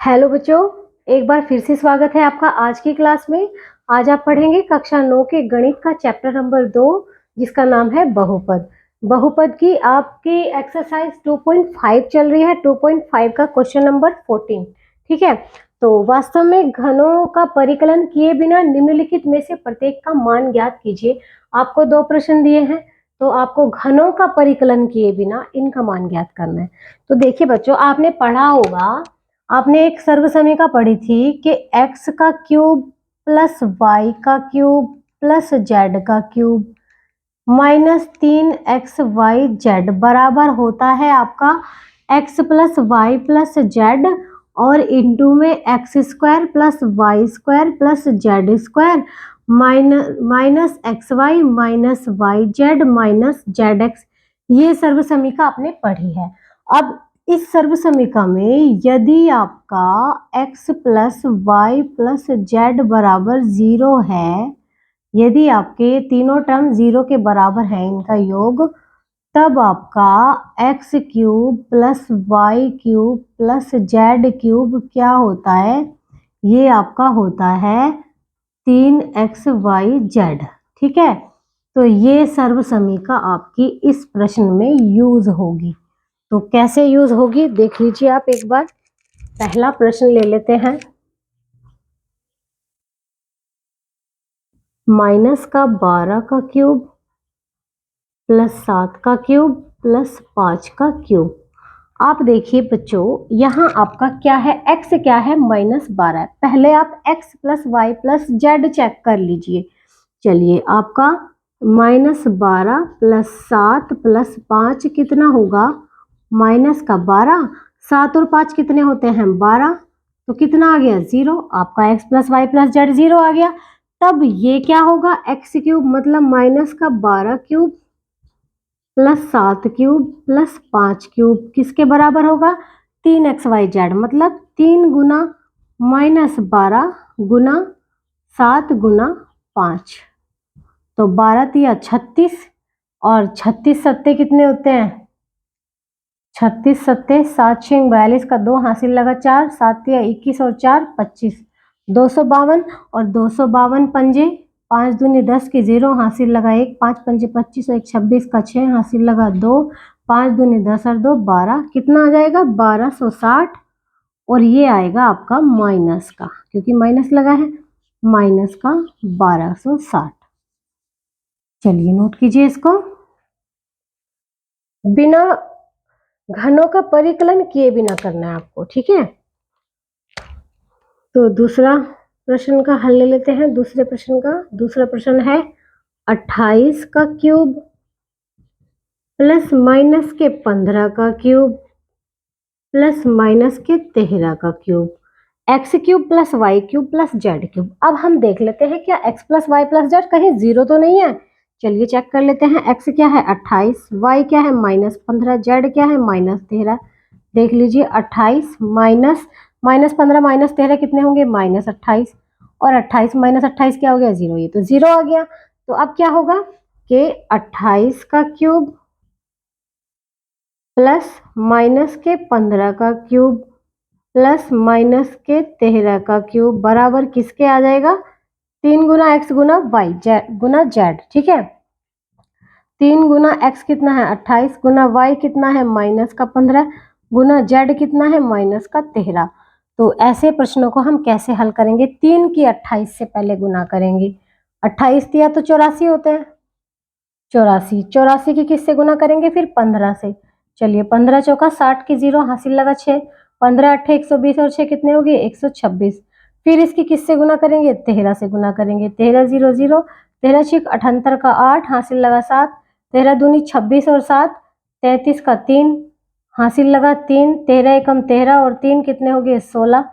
Hello बच्चों, एक बार फिर से स्वागत है आपका आज की क्लास में। आज आप पढ़ेंगे कक्षा 9 के गणित का चैप्टर नंबर 2, जिसका नाम है बहुपद। बहुपद की आपकी एक्सरसाइज 2.5 चल रही है। 2.5 का क्वेश्चन नंबर 14। ठीक है, तो वास्तव में घनों का परिकलन किए बिना निम्नलिखित में से प्रत्येक का मान ज्ञात कीजिए। आपको दो प्रश्न दिए हैं, तो आपको घनों का परिकलन किए बिना इनका मान ज्ञात करना है। तो देखिए बच्चों, आपने पढ़ा होगा, आपने एक सर्वसमीका पढ़ी थी कि x का क्यूब प्लस वाई का क्यूब प्लस जेड का क्यूब माइनस 3xyz बराबर होता है आपका x plus y plus z और इंटू में x square plus y square plus z square minus x y minus y z minus z x. ये सर्वसमीका आपने पढ़ी है। अब इस सर्वसमीका में यदि आपका x plus y plus z बराबर 0 है, यदि आपके तीनों टर्म 0 के बराबर है इनका योग, तब आपका x cube plus y cube plus z cube क्या होता है? ये आपका होता है 3xyz। ठीक है, तो ये सर्वसमीका आपकी इस प्रश्न में यूज होगी। तो कैसे यूज होगी देख लीजिए आप एक बार। पहला प्रश्न ले लेते हैं। माइनस का 12 का क्यूब प्लस 7 का क्यूब प्लस 5 का क्यूब। आप देखिए बच्चों, यहाँ आपका क्या है? x क्या है? -12। पहले आप x plus y plus z check कर लीजिए। चलिए, आपका -12 प्लस 7 प्लस 5 कितना होगा? माइनस का 12, 7 और 5 कितने होते हैं? 12। तो कितना आ गया? 0। आपका x plus y plus z 0 आ गया। तब ये क्या होगा? x क्यूब मतलब माइनस का 12 cube plus 7 cube plus 5 cube किसके बराबर होगा? 3xyz मतलब 3 गुना -12 गुना 7 गुना 5। तो 12 तिया 36 और 36 सत्ते कितने होते हैं? 36 सत्ते 7 6 42 का 2 हासिल लगा 4, 7 तिया 21 और 4 25, 252 और 252 पंजे 5 दूनी 10 की 0 हासिल लगा 1, 5 पंजे 25 और 1 26 का 6 हासिल लगा 2, 5 दूनी 10 और 2 12। कितना आ जाएगा? 1260। और ये आएगा आपका माइनस का, क्योंकि माइनस लगा है, माइनस का 1260। चलिए नोट कीजिए इसको। बिना घनों का परिकलन किए बिना करना है आपको। ठीक है, तो दूसरा प्रश्न का हल ले लेते हैं। दूसरे प्रश्न का दूसरा प्रश्न है 28 का क्यूब प्लस माइनस के 15 का क्यूब प्लस माइनस के 13 का cube. X cube plus y cube plus z cube. अब हम देख लेते हैं क्या x plus y plus z कहीं 0 तो नहीं है। चलिए चेक कर लेते हैं। एक्स क्या है? 28, वाई क्या है? -15, जेड क्या है? -13। देख लीजिए, 28 माइनस -15 -13 कितने होंगे? -28। और 28 -28 क्या हो गया? 0। ये तो 0 आ गया। तो अब क्या होगा कि 28 का क्यूब प्लस माइनस के 15 का क्यूब प्लस माइनस के 13 का क्यूब बराबर किसके आ जाएगा? 3 गुना एक्स गुना वाई गुना जेड। ठीक है, 3 गुना एक्स कितना है? 28 गुना वाई कितना है? -15 गुना जेड कितना है? -13। तो ऐसे प्रश्नों को हम कैसे हल करेंगे? 3 की 28 से पहले गुना करेंगे। 28 दिया तो 84 होते हैं। 84, 84 की किससे गुना करेंगे? फिर 15 से। चलिए, 15 चौका 60 की 0 हासिल लगा 6, 15 अट्ठे 120 और 6 कितने हो गए? 126। फिर इसकी किससे गुना करेंगे? 13 से गुना करेंगे। 13 0 0, 13 छिक 78 का 8 हासिल लगा 7, 13 दूनी 26 और 7 33 का 3 हासिल लगा 3, 13 एकम 13 और 3 कितने हो गए? 16।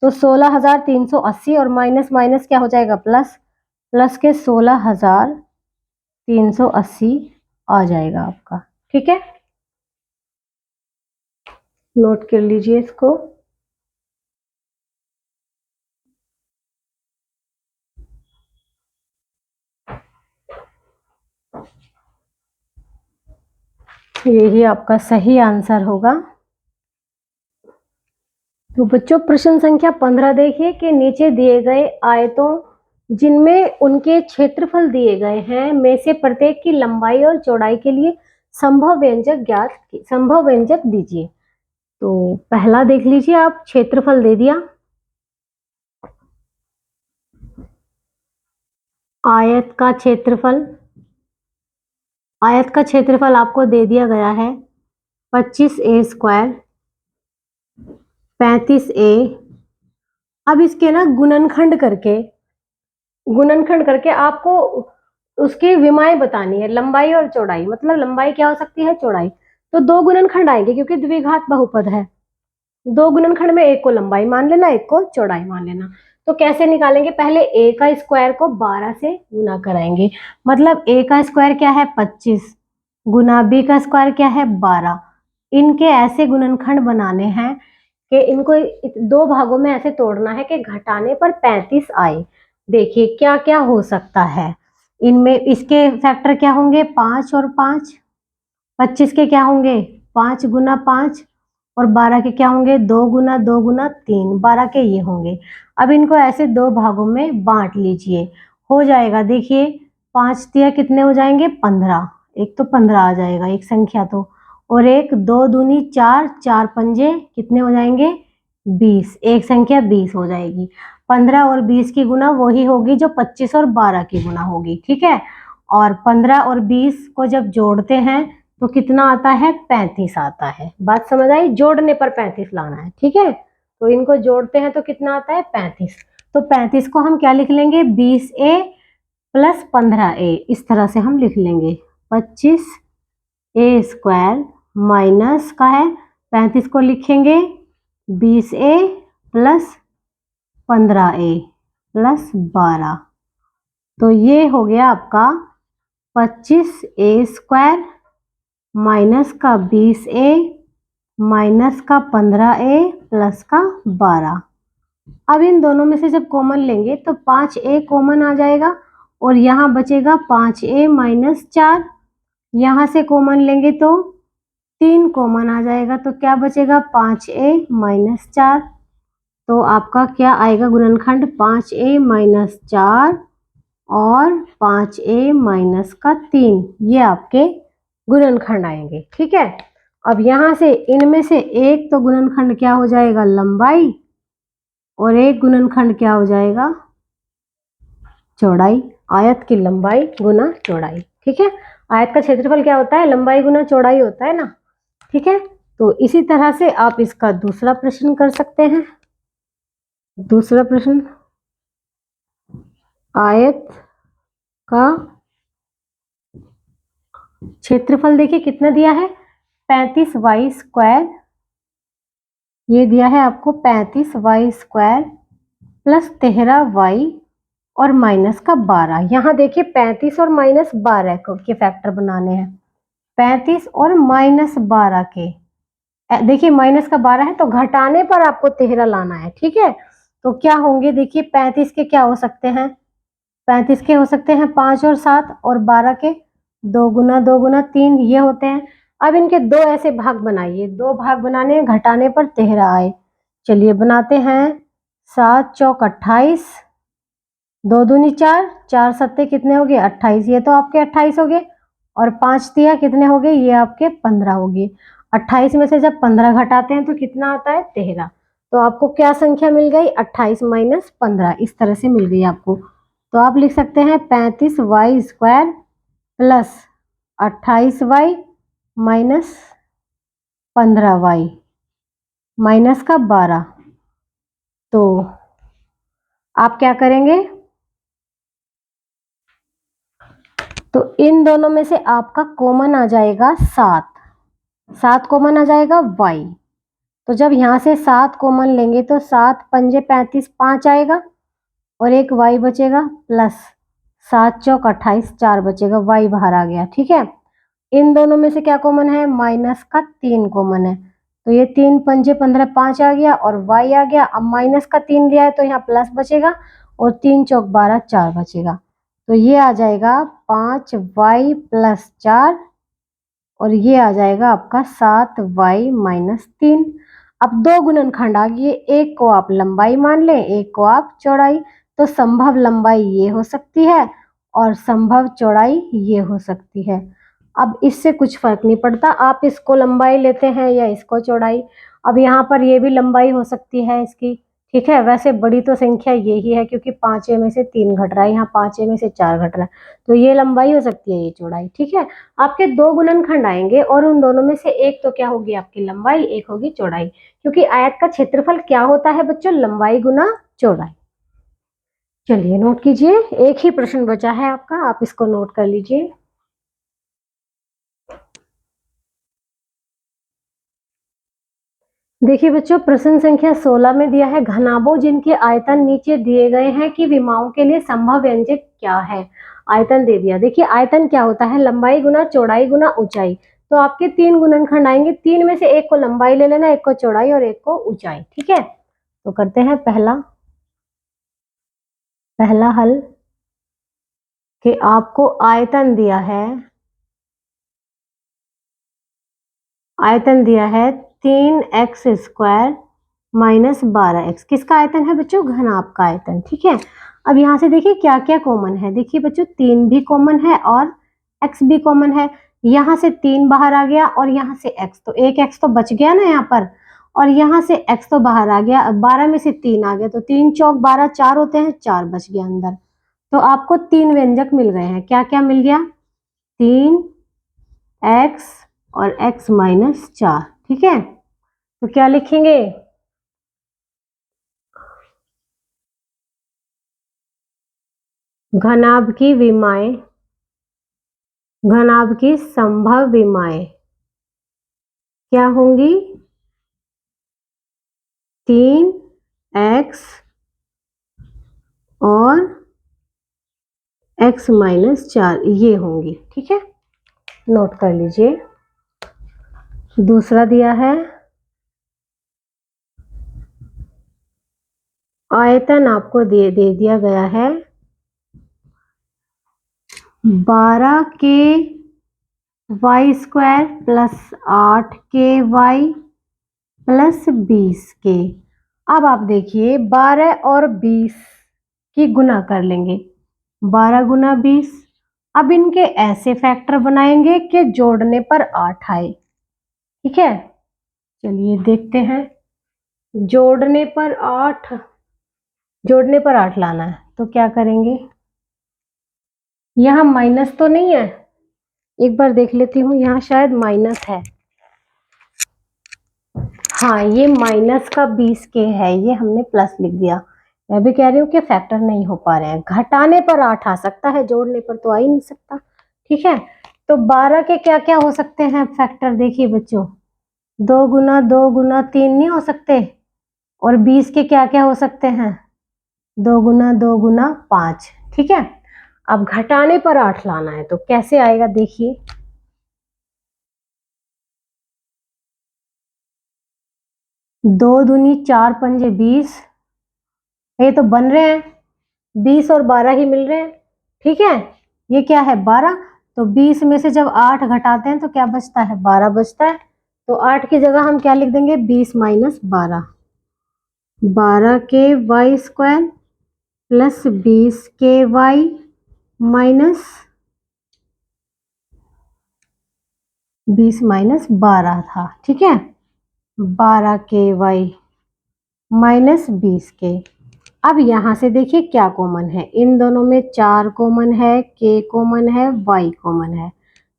तो 16,380 और माइनस माइनस क्या हो जाएगा? प्लस। प्लस के 16,380 आ जाएगा आपका। ठीक है, नोट कर लीजिए इसको। यही आपका सही आंसर होगा। तो बच्चों प्रश्न संख्या 15 देखिए कि नीचे दिए गए आयतों जिनमें उनके क्षेत्रफल दिए गए हैं में से प्रत्येक की लंबाई और चौड़ाई के लिए संभव व्यंजक दीजिए। तो पहला देख लीजिए आप, क्षेत्रफल दे दिया, आयत का क्षेत्रफल आपको दे दिया गया है 25a स्क्वायर 35a। अब इसके ना गुणनखंड करके आपको उसकी विमाएँ बतानी है, लंबाई और चौड़ाई। मतलब लंबाई क्या हो सकती है, चौड़ाई। तो दो गुणनखंड आएंगे क्योंकि द्विघात बहुपद है। दो गुणनखंड में एक को लंबाई मान लेना, एक को चौड़ाई मान लेना। तो कैसे निकालेंगे, पहले a का स्क्वायर को 12 से गुना कराएंगे। मतलब a का स्क्वायर क्या है 25 गुना b का स्क्वायर क्या है 12। इनके ऐसे गुणनखंड बनाने हैं कि इनको दो भागों में ऐसे तोड़ना है कि घटाने पर 35 आए। देखिए क्या क्या हो सकता है इनमें। इसके फैक्टर क्या होंगे 5 और 5, 25 के क्या होंगे 5 गुना 5 और 12 के क्या होंगे 2 गुना 2 गुना 3, 12 के ये होंगे। अब इनको ऐसे दो भागों में बांट लीजिए, हो जाएगा। देखिए 5 दिया कितने हो जाएंगे 15, एक तो 15 आ जाएगा एक संख्या तो, और एक 2 दूनी 4, 4 पंजे कितने हो जाएंगे 20, एक संख्या 20 हो जाएगी। 15 और 20 की गुना वही होगी जो 25 और 12 की गुना होगी, ठीक है। और 15 और 20 को जब जोड़ते हैं तो कितना आता है 35 आता है। बात समझ आई, जोड़ने पर 35 लाना है, ठीक है। तो इनको जोड़ते हैं तो कितना आता है 35। तो 35 को हम क्या लिख लेंगे 20a प्लस 15a, इस तरह से हम लिख लेंगे 25a स्क्वायर माइनस का है 35 को लिखेंगे 20a प्लस 15a प्लस 12। तो ये हो गया आपका 25a स्क्वायर माइनस का 20a माइनस का 15a प्लस का 12। अब इन दोनों में से जब कॉमन लेंगे तो 5a कॉमन आ जाएगा और यहाँ बचेगा 5a माइनस 4। यहाँ से कॉमन लेंगे तो 3 कॉमन आ जाएगा, तो क्या बचेगा 5a माइनस 4। तो आपका क्या आएगा गुणनखंड 5a माइनस 4 और 5a माइनस का 3, ये आपके गुणनखंड आएंगे, ठीक है। अब यहाँ से इनमें से एक तो गुणनखंड क्या हो जाएगा लंबाई और एक गुणनखंड क्या हो जाएगा चौड़ाई। आयत की लंबाई गुना चौड़ाई, ठीक है। आयत का क्षेत्रफल क्या होता है लंबाई गुना चौड़ाई होता है ना, ठीक है। तो इसी तरह से आप इसका दूसरा प्रश्न कर सकते हैं। दूसरा प्रश्न, आयत का क्षेत्रफल देखिए कितना दिया है 35y स्क्वायर, ये दिया है आपको 35y स्क्वायर प्लस 13y और माइनस का 12। यहाँ देखिए 35 और माइनस 12 के फैक्टर बनाने हैं, 35 और माइनस 12 के। देखिए माइनस का 12 है तो घटाने पर आपको 13 लाना है, ठीक है। तो क्या होंगे देखिए 35 के क्या हो सकते हैं 35 के हो सकते हैं 5 और 7, और 12 के 2 गुना 3 ये होते हैं। अब इनके दो ऐसे भाग बनाइए, दो भाग बनाने घटाने पर 13 आए। चलिए बनाते हैं, 7 चौक 28, 2 दूनी 4, 4 सत्ते कितने हो गए 28, ये तो आपके 28 हो गए। और 5 दिया कितने हो गए ये आपके 15 हो गए। 28 में से जब 15 घटाते हैं तो कितना आता है 13। तो आपको क्या संख्या मिल गई 28 माइनस 15, इस तरह से मिल गई आपको। तो आप लिख सकते हैं 35y square plus 28y minus 15y minus का 12। तो आप क्या करेंगे, तो इन दोनों में से आपका कॉमन आ जाएगा 7, 7 कॉमन आ जाएगा y। तो जब यहाँ से 7 कॉमन लेंगे तो 7 पंजे 35, 5 आएगा और एक y बचेगा प्लस 7 चौक 28, 4 बचेगा, y बाहर आ गया, ठीक है। इन दोनों में से क्या कॉमन है माइनस का 3 कॉमन है, तो ये 3 पंजे 15, 5 आ गया और y आ गया। अब माइनस का 3 लिया है तो यहाँ प्लस बचेगा और 3 चौक 12, 4 बचेगा। तो ये आ जाएगा 5y प्लस 4 और ये आ जाएगा आपका 7y माइनस 3। अब दो गुणनखंड आ गए, एक को आप लंबाई मान लें, एक को आप चौड़ाई, तो संभव लंबाई ये हो सकती है और संभव चौड़ाई ये हो सकती है। अब इससे कुछ फर्क नहीं पड़ता, आप इसको लंबाई लेते हैं या इसको चौड़ाई। अब यहाँ पर ये भी लंबाई हो सकती है इसकी, ठीक है। वैसे बड़ी तो संख्या यही है क्योंकि 5a में से 3 घट रहा है, यहाँ 5a में से 4 घट रहा है, तो ये लंबाई हो सकती है, ये चौड़ाई, ठीक है। आपके दो गुणनखंड आएंगे और उन दोनों में से एक तो क्या होगी आपकी लंबाई, एक होगी चौड़ाई, क्योंकि आयत का क्षेत्रफल क्या होता है बच्चों, लंबाई गुना चौड़ाई। चलिए नोट कीजिए, एक ही प्रश्न बचा है आपका, आप इसको नोट कर लीजिए। देखिए बच्चों, प्रश्न संख्या 16 में दिया है घनाभों जिनके आयतन नीचे दिए गए हैं कि विमाओं के लिए संभव व्यंजक क्या है। आयतन दे दिया। देखिए आयतन क्या होता है, लंबाई गुना चौड़ाई गुना ऊंचाई। तो आपके 3 गुणनखंड आएंगे, 3 में से एक को लंबाई ले लेना, एक को चौड़ाई और एक को ऊंचाई, ठीक है। तो करते हैं पहला हल कि आपको आयतन दिया है, आयतन दिया है 3x² माइनस 12x। किसका आयतन है बच्चों, घनाभ का आयतन, ठीक है। अब यहाँ से देखिए क्या क्या कॉमन है, देखिए बच्चों 3 भी कॉमन है और x भी कॉमन है। यहाँ से 3 बाहर आ गया और यहाँ से x, तो एक x तो बच गया ना यहाँ पर, और यहाँ से x तो बाहर आ गया, 12 में से 3 आ गया, तो 3 चौक 12, 4 होते हैं, 4 बच गया अंदर। तो आपको 3 व्यंजक मिल गए हैं, क्या क्या मिल गया, 3x और x माइनस 4, ठीक है। तो क्या लिखेंगे, घनाभ की विमाएं, घनाभ की संभव विमाएं क्या होंगी, 3x और x माइनस 4 ये होंगी, ठीक है। नोट कर लीजिए। दूसरा दिया है आयतन आपको दे दिया गया है 12k y² plus 8k y plus 20k। अब आप देखिए 12 और 20 की गुना कर लेंगे, 12 गुना 20। अब इनके ऐसे फैक्टर बनाएंगे कि जोड़ने पर 8 आए, ठीक है। चलिए देखते हैं, जोड़ने पर 8, जोड़ने पर 8 लाना है तो क्या करेंगे, यहाँ माइनस तो नहीं है, एक बार देख लेती हूँ, यहाँ शायद माइनस है, हाँ ये माइनस का 20k है, ये हमने प्लस लिख दिया। मैं भी कह रही हूँ कि फैक्टर नहीं हो पा रहे हैं, घटाने पर 8 आ सकता है, जोड़ने पर तो आ ही नहीं सकता, ठीक है। तो 12 के क्या क्या हो सकते हैं फैक्टर, देखिए बच्चों 2 गुना 3 नहीं हो सकते, और 20 के क्या क्या हो सकते हैं, 2 गुना 5, ठीक है। अब घटाने पर 8 लाना है तो कैसे आएगा, देखिए 2 दूनी 4 पंजे 20, ये तो बन रहे हैं, 20 और 12 ही मिल रहे हैं, ठीक है। ये क्या है 12, तो 20 में से जब 8 घटाते हैं तो क्या बचता है, 12 बचता है। तो 8 की जगह हम क्या लिख देंगे, 20 minus 12, 12k y² plus 20k y minus 20 minus 12 था, ठीक है, 12k y माइनस 20k। अब यहाँ से देखिए क्या कॉमन है, इन दोनों में 4 कॉमन है, k कॉमन है, y कॉमन है।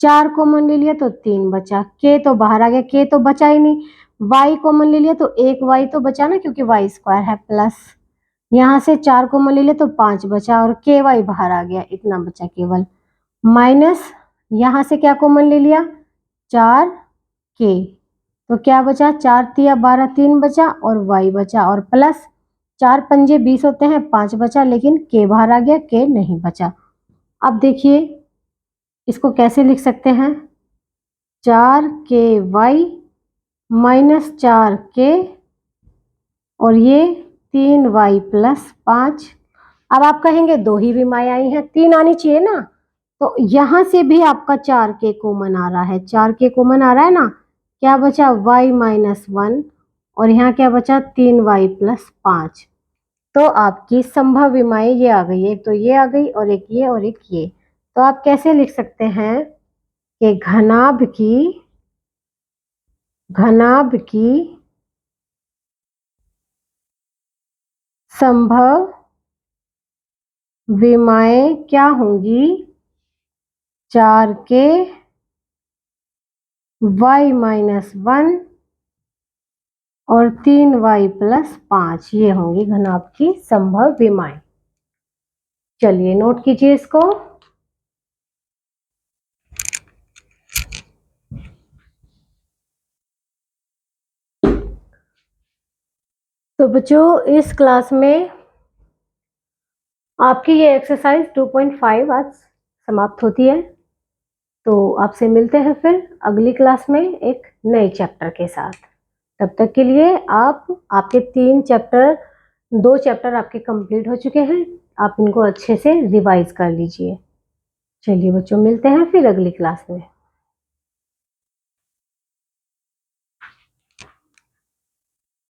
4 कॉमन ले लिया तो 3 बचा, k तो बाहर आ गया, k तो बचा ही नहीं, y कॉमन ले लिया तो एक y तो बचा ना क्योंकि y² है, प्लस यहाँ से 4 कॉमन ले लिया तो 5 बचा और ky बाहर आ गया, इतना बचा केवल, माइनस यहाँ से क्या कॉमन ले लिया, 4k, तो क्या बचा, 4 तिया 12, 3 बचा और y बचा, और प्लस 4 पंजे 20 होते हैं, 5 बचा, लेकिन k बाहर आ गया, k नहीं बचा। अब देखिए इसको कैसे लिख सकते हैं, 4ky माइनस 4k और ये 3y प्लस 5। अब आप कहेंगे 2 ही विमाएं आई हैं, 3 आनी चाहिए ना, तो यहाँ से भी आपका 4k कॉमन आ रहा है, 4k कॉमन आ रहा है ना, क्या बचा y माइनस 1 और यहाँ क्या बचा 3y प्लस 5। तो आपकी संभव विमाएं ये आ गई, एक तो ये आ गई और एक ये और एक ये। तो आप कैसे लिख सकते हैं कि घनाभ की संभव विमाएं क्या होंगी, 4 के y माइनस 1 और 3y प्लस 5, ये होंगी घनाभ की संभव विमाएं। चलिए नोट कीजिए इसको। तो बच्चों इस क्लास में आपकी ये एक्सरसाइज 2.5 आज समाप्त होती है। तो आपसे मिलते हैं फिर अगली क्लास में एक नए चैप्टर के साथ। तब तक के लिए आपके 2 चैप्टर आपके कंप्लीट हो चुके हैं। आप इनको अच्छे से रिवाइज कर लीजिए। चलिए बच्चों मिलते हैं फिर अगली क्लास में।